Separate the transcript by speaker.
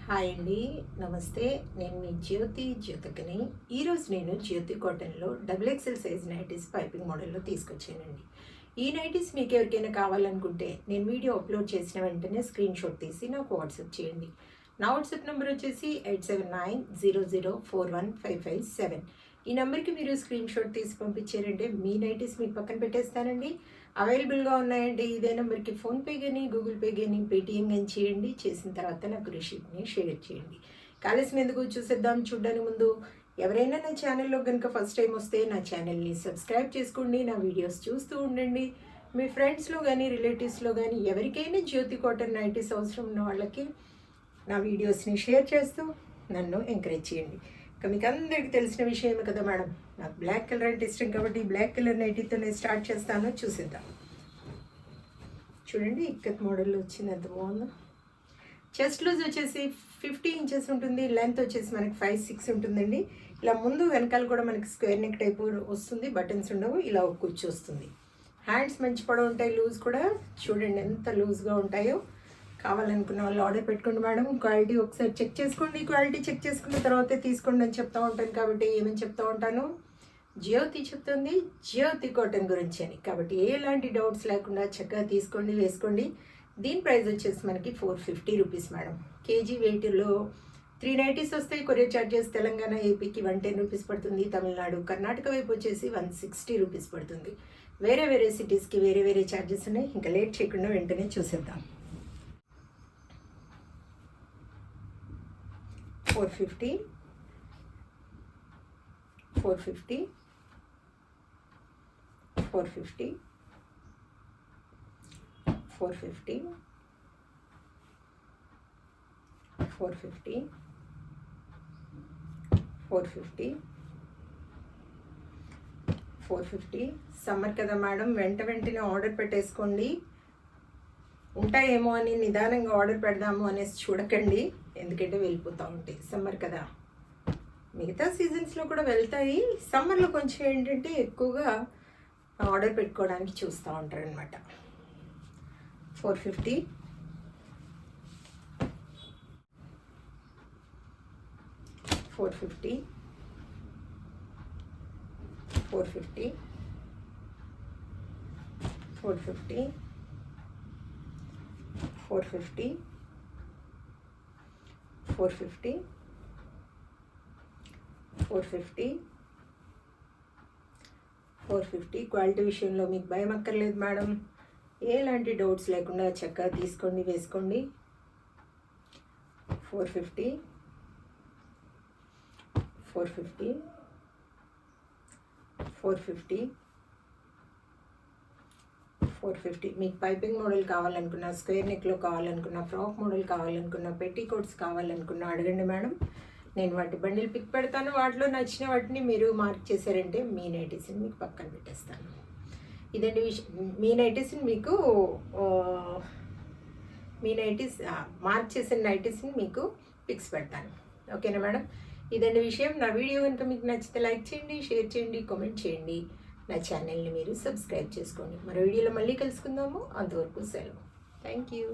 Speaker 1: Hi అండి, నమస్తే. నేను మీ జ్యోతికని. ఈరోజు నేను జ్యోతి కాటన్లో XXL సైజ్ నైటీస్ పైపింగ్ మోడల్లో తీసుకొచ్చానండి. ఈ నైటీస్ మీకు ఎవరికైనా కావాలనుకుంటే నేను వీడియో అప్లోడ్ చేసిన వెంటనే స్క్రీన్ షాట్ తీసి నాకు వాట్సాప్ చేయండి. నా వాట్సాప్ నెంబర్ వచ్చేసి 8790041557. ఈ నెంబర్కి మీరు స్క్రీన్ షాట్ తీసి పంపించారంటే మీ నైటీస్ మీకు పక్కన పెట్టేస్తానండి. అవైలబుల్గా ఉన్నాయండి. ఇదే నెంబర్కి ఫోన్పే కానీ గూగుల్ పే కానీ పేటిఎం కానీ చేయండి. చేసిన తర్వాత నాకు రిసిప్ట్ని షేర్ చేయండి. కాలేసిన ఎందుకు చూసేద్దాం. చూడడానికి ముందు ఎవరైనా నా ఛానల్లో కనుక ఫస్ట్ టైం వస్తే నా ఛానల్ని సబ్స్క్రైబ్ చేసుకోండి. నా వీడియోస్ చూస్తూ ఉండండి. మీ ఫ్రెండ్స్లో కానీ రిలేటివ్స్లో కానీ ఎవరికైనా జ్యోతి కాటన్ నైటీస్ అవసరం ఉన్న వాళ్ళకి నా వీడియోస్ని షేర్ చేస్తూ నన్ను ఎంకరేజ్ చేయండి. ఇక మీకు అందరికీ తెలిసిన విషయమే కదా మేడం, నాకు బ్లాక్ కలర్ అంటే ఇష్టం కాబట్టి బ్లాక్ కలర్ నైటీతో నేను స్టార్ట్ చేస్తాను. చూసేద్దాం. చూడండి, ఇక్కత్ మోడల్లో వచ్చింది, ఎంత బాగుందో. చెస్ట్ లూజ్ వచ్చేసి 50 ఇంచెస్ ఉంటుంది. లెంత్ వచ్చేసి మనకి 5-6 ఉంటుందండి. ఇలా ముందు వెనకాల కూడా మనకి స్క్వేర్ నెక్ టైపు వస్తుంది. బటన్స్ ఉండవు, ఇలా ఒక కుర్చీ వస్తుంది. హ్యాండ్స్ మంచి పొడవు ఉంటాయి. లూజ్ కూడా చూడండి ఎంత లూజ్గా ఉంటాయో. కావాలనుకున్న వాళ్ళు ఆర్డర్ పెట్టుకోండి మేడం. క్వాలిటీ ఒకసారి చెక్ చేసుకోండి. క్వాలిటీ చెక్ చేసుకున్న తర్వాతే తీసుకోండి అని చెప్తూ ఉంటాను. కాబట్టి ఏమని చెప్తూ ఉంటాను, జ్యోతి చెప్తుంది జ్యోతి కాటన్ గురించి అని. కాబట్టి ఎలాంటి డౌట్స్ లేకుండా చక్కగా తీసుకోండి, వేసుకోండి. దీని ప్రైస్ వచ్చేసి మనకి 450 రూపీస్ మేడం. కేజీ వెయిట్లో 3 నైటీస్ వస్తాయి. కొరియర్ ఛార్జెస్ తెలంగాణ, ఏపీకి 110 రూపీస్ పడుతుంది. తమిళనాడు, కర్ణాటక వైపు వచ్చేసి 160 రూపీస్ పడుతుంది. వేరే వేరే సిటీస్కి వేరే వేరే ఛార్జెస్ ఉన్నాయి. ఇంకా లేట్ చేయకుండా వెంటనే చూసేద్దాం. 450 450 450 450 450 450 450. సమ్మర్ కదా మేడం, వెంటనే ఆర్డర్ పెట్టేసుకోండి. ఉంటాయేమో అని నిదానంగా ఆర్డర్ పెడదాము అనేసి చూడకండి, ఎందుకంటే వెళ్ళిపోతూ ఉంటాయి. సమ్మర్ కదా, మిగతా సీజన్స్లో కూడా వెళ్తాయి. సమ్మర్లో కొంచెం ఏంటంటే ఎక్కువగా ఆర్డర్ పెట్టుకోవడానికి చూస్తూ ఉంటారనమాట. 450 450 450 450 450 450 450 450. క్వాలిటీ విషయంలో మీకు భయం అక్కర్లేదు మేడం. ఎలాంటి డౌట్స్ లేకుండా చక్కగా తీసుకోండి, వేసుకోండి. 450 450 450 450. మీకు పైపింగ్ మోడల్ కావాలనుకున్నా, స్క్వేర్ నెక్లో కావాలనుకున్నా, ఫ్రాక్ మోడల్ కావాలనుకున్నా, పెట్టికోట్స్ కావాలనుకున్నా అడగండి మేడం. నేను వాటి బండిల్ పిక్ పెడతాను. వాటిలో నచ్చిన వాటిని మీరు మార్క్ చేశారంటే మీ నైటీస్ని మీకు పక్కన పెట్టేస్తాను. ఇదండి మీ నైటీస్ని మీకు మార్క్ చేసిన నైటీస్ని మీకు పిక్స్ పెడతాను. ఓకేనా మేడం? ఇదండి విషయం. నా వీడియో కనుక మీకు నచ్చితే లైక్ చేయండి, షేర్ చేయండి, కామెంట్ చేయండి. నా ఛానల్ని మీరు సబ్స్క్రైబ్ చేసుకోండి. మరో వీడియోలో మళ్ళీ కలుసుకుందాము. అంతవరకు సెలవు. Thank you.